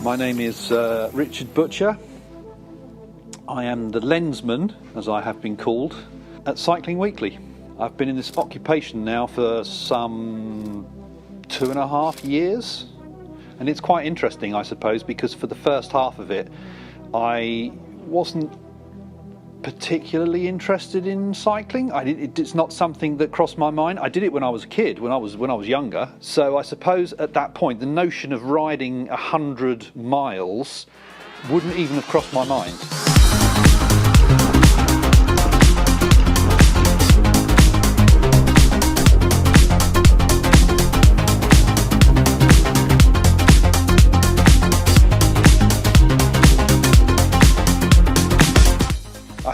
My name is Richard Butcher. I am the lensman, as I have been called, at Cycling Weekly. I've been in this occupation now for some 2.5 years, and it's quite interesting, I suppose, because for the first half of it I wasn't particularly interested in cycling. It's not something that crossed my mind. I did it when I was a kid, when I was younger. So I suppose at that point the notion of riding 100 miles wouldn't even have crossed my mind.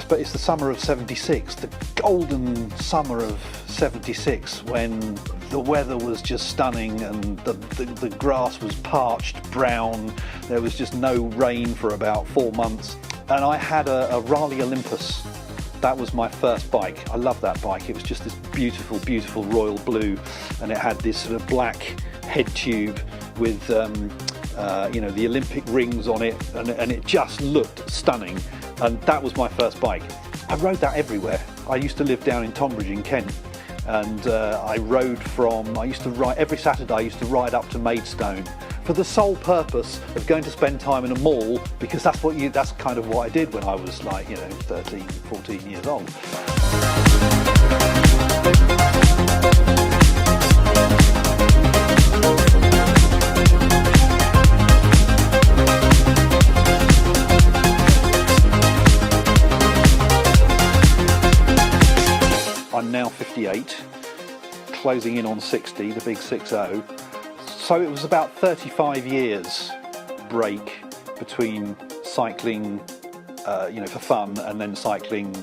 But it's the summer of 76, the golden summer of 76, when the weather was just stunning and the grass was parched brown. There was just no rain for about 4 months. And I had a Raleigh Olympus. That was my first bike. I love that bike. It was just this beautiful, beautiful royal blue, and it had this sort of black head tube with the Olympic rings on it, and it just looked stunning. And that was my first bike. I rode that everywhere. I used to live down in Tonbridge in Kent, and every Saturday I used to ride up to Maidstone for the sole purpose of going to spend time in a mall, because that's kind of what I did when I was 13, 14 years old. I'm now 58, closing in on 60, the big 60. So it was about 35 years break between cycling, for fun, and then cycling,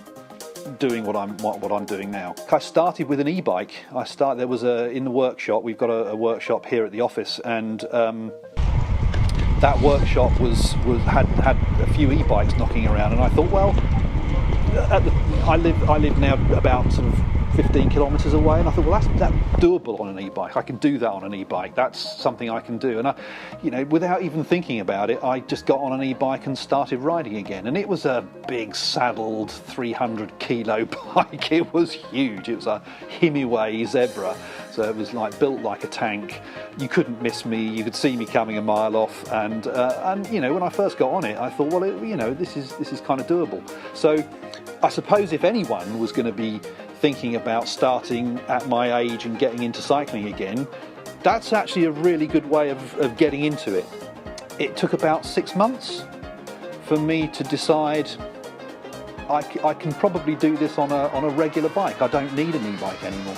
doing what I'm doing now. I started with an e-bike. There was in the workshop. We've got a workshop here at the office, and that workshop had a few e-bikes knocking around, and I thought, well, I live now about sort of 15 kilometres away, and I thought, well, that's doable on an e-bike. I can do that on an e-bike. That's something I can do. And without even thinking about it, I just got on an e-bike and started riding again. And it was a big saddled 300 kilo bike. It was huge. It was a Himiway Zebra. So it was built like a tank. You couldn't miss me. You could see me coming a mile off. And when I first got on it, I thought, well, this is kind of doable. So I suppose if anyone was going to be thinking about starting at my age and getting into cycling again, that's actually a really good way of getting into it. It took about 6 months for me to decide I can probably do this on a regular bike. I don't need an e-bike anymore.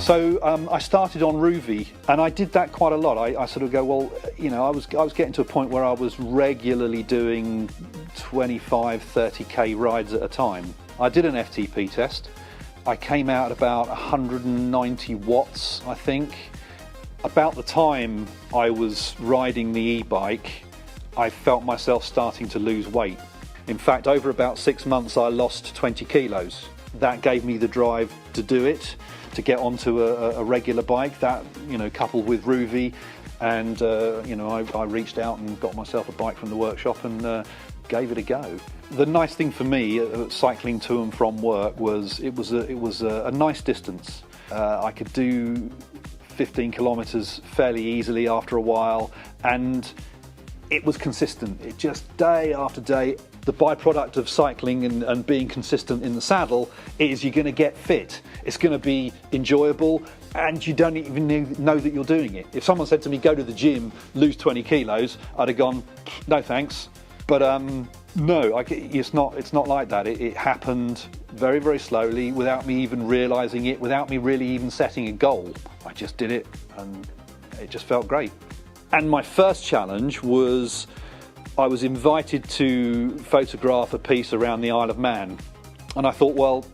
So I started on Rouvy, and I did that quite a lot. I sort of go, well, I was getting to a point where I was regularly doing 25, 30k rides at a time. I did an FTP test. I came out at about 190 watts, I think. About the time I was riding the e-bike, I felt myself starting to lose weight. In fact, over about 6 months, I lost 20 kilos. That gave me the drive to do it, to get onto a regular bike. That, coupled with Rouvy, and I reached out and got myself a bike from the workshop and gave it a go. The nice thing for me, cycling to and from work, was it was a nice distance. I could do 15 kilometres fairly easily after a while, and it was consistent. It just day after day. The byproduct of cycling and being consistent in the saddle is you're going to get fit. It's going to be enjoyable, and you don't even know that you're doing it. If someone said to me, go to the gym, lose 20 kilos, I'd have gone, no thanks. But no, it's not like that. It happened very, very slowly, without me even realising it, without me really even setting a goal. I just did it, and it just felt great. And my first challenge was, I was invited to photograph a piece around the Isle of Man, and I thought, well,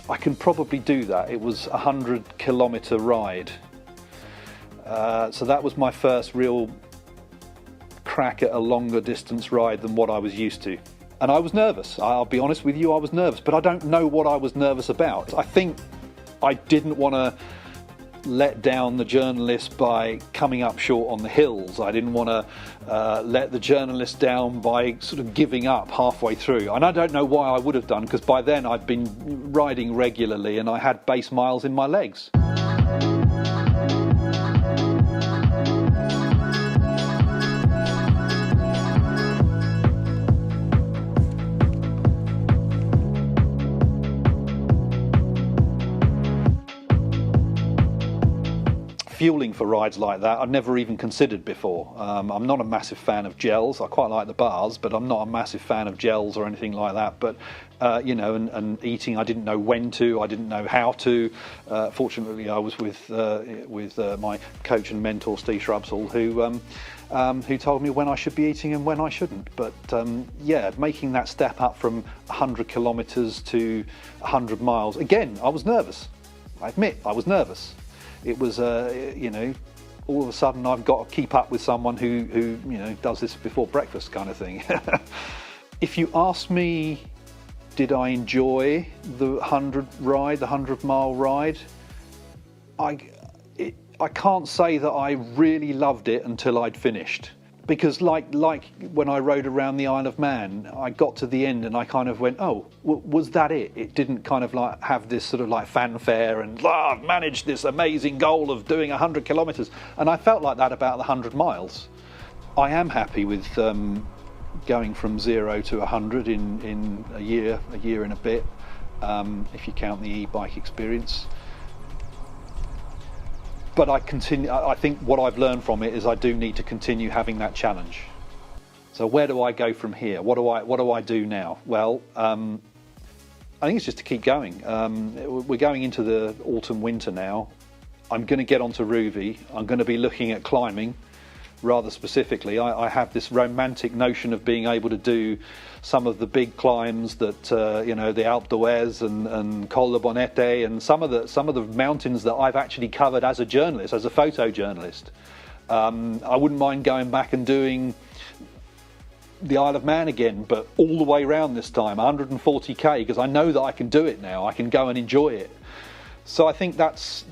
I can probably do that. It was a 100-kilometre ride, so that was my first real crack at a longer distance ride than what I was used to. And I was nervous. I'll be honest with you, I was nervous, but I don't know what I was nervous about. I think I didn't want to let down the journalist by coming up short on the hills. I didn't want to let the journalist down by sort of giving up halfway through. And I don't know why I would have done, because by then I'd been riding regularly and I had base miles in my legs. Fueling for rides like that I'd never even considered before. I'm not a massive fan of gels. I quite like the bars, but I'm not a massive fan of gels or anything like that. But you know, and eating, I didn't know when to, I didn't know how to. Fortunately, I was with my coach and mentor Steve Shrubsall, who told me when I should be eating and when I shouldn't. But yeah, making that step up from 100 kilometres to 100 miles, again, I was nervous. I admit, I was nervous. It was, you know, all of a sudden I've got to keep up with someone who you know, does this before breakfast kind of thing. If you ask me, did I enjoy the 100-mile ride? I can't say that I really loved it until I'd finished. Because like when I rode around the Isle of Man, I got to the end and I kind of went, oh, was that it? It didn't kind of like have this sort of like fanfare and I've managed this amazing goal of doing 100 kilometres. And I felt like that about the 100 miles. I am happy with going from 0 to 100 in a year and a bit, if you count the e-bike experience. But I think what I've learned from it is I do need to continue having that challenge. So where do I go from here? What do I do now? Well, I think it's just to keep going. We're going into the autumn winter now. I'm going to get onto Rouvy. I'm going to be looking at climbing rather specifically. I have this romantic notion of being able to do some of the big climbs that you know, the Alpe d'Huez and Col de Bonete, and some of the mountains that I've actually covered as a journalist, as a photojournalist. I wouldn't mind going back and doing the Isle of Man again, but all the way around this time, 140k, because I know that I can do it now. I can go and enjoy it. So I think that's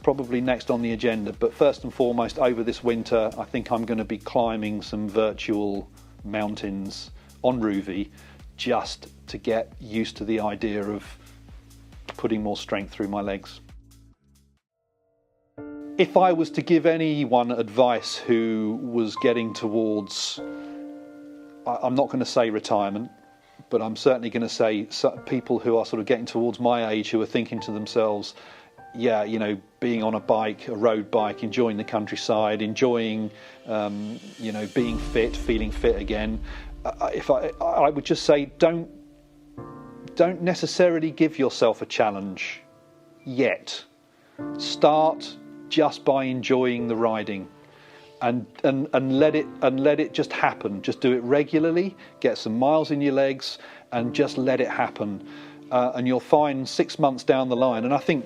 probably next on the agenda. But first and foremost, over this winter, I think I'm going to be climbing some virtual mountains on Rouvy, just to get used to the idea of putting more strength through my legs. If I was to give anyone advice who was getting towards, I'm not going to say retirement, but I'm certainly going to say people who are sort of getting towards my age, who are thinking to themselves, yeah, you know, being on a bike, a road bike, enjoying the countryside, enjoying, you know, being fit, feeling fit again. I would just say, don't necessarily give yourself a challenge yet. Start just by enjoying the riding, and let it just happen. Just do it regularly. Get some miles in your legs, and just let it happen. And you'll find 6 months down the line, and I think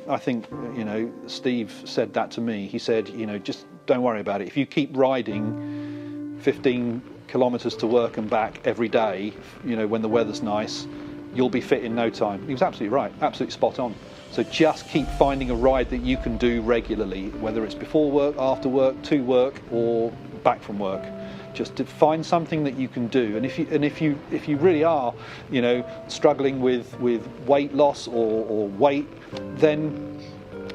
you know, Steve said that to me. He said, you know, just don't worry about it. If you keep riding 15 kilometres to work and back every day, you know, when the weather's nice, you'll be fit in no time. He was absolutely right, absolutely spot on. So just keep finding a ride that you can do regularly, whether it's before work, after work, to work, or back from work. Just to find something that you can do. And if you really are, you know, struggling with weight loss or weight, then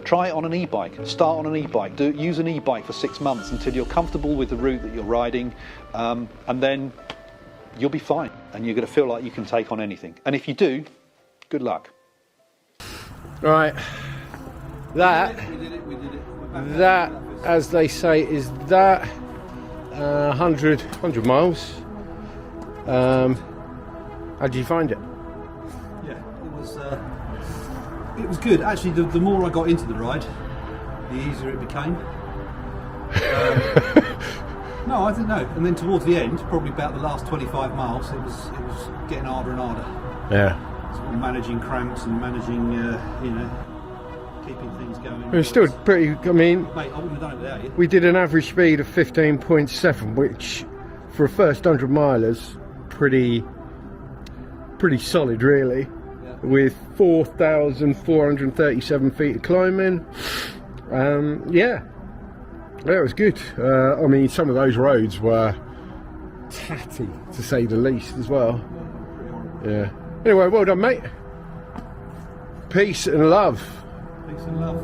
try it on an e-bike. Start on an e-bike. Use an e-bike for 6 months until you're comfortable with the route that you're riding, and then you'll be fine. And you're going to feel like you can take on anything. And if you do, good luck. Right. That, as they say, is that 100 miles. How did you find it? Yeah, it was good. Actually, the more I got into the ride, the easier it became. No, I didn't know. And then towards the end, probably about the last 25 miles, it was getting harder and harder. Yeah. Sort of managing cramps and managing, you know, keeping things going. It was still pretty. I mean, mate, I wouldn't have done it without you. We did an average speed of 15.7, which for a first 100 milers, pretty solid, really. Yeah. With 4,437 feet of climbing. Yeah, it was good. I mean, some of those roads were tatty, to say the least, as well. Yeah. Anyway, well done, mate. Peace and love. Peace and love.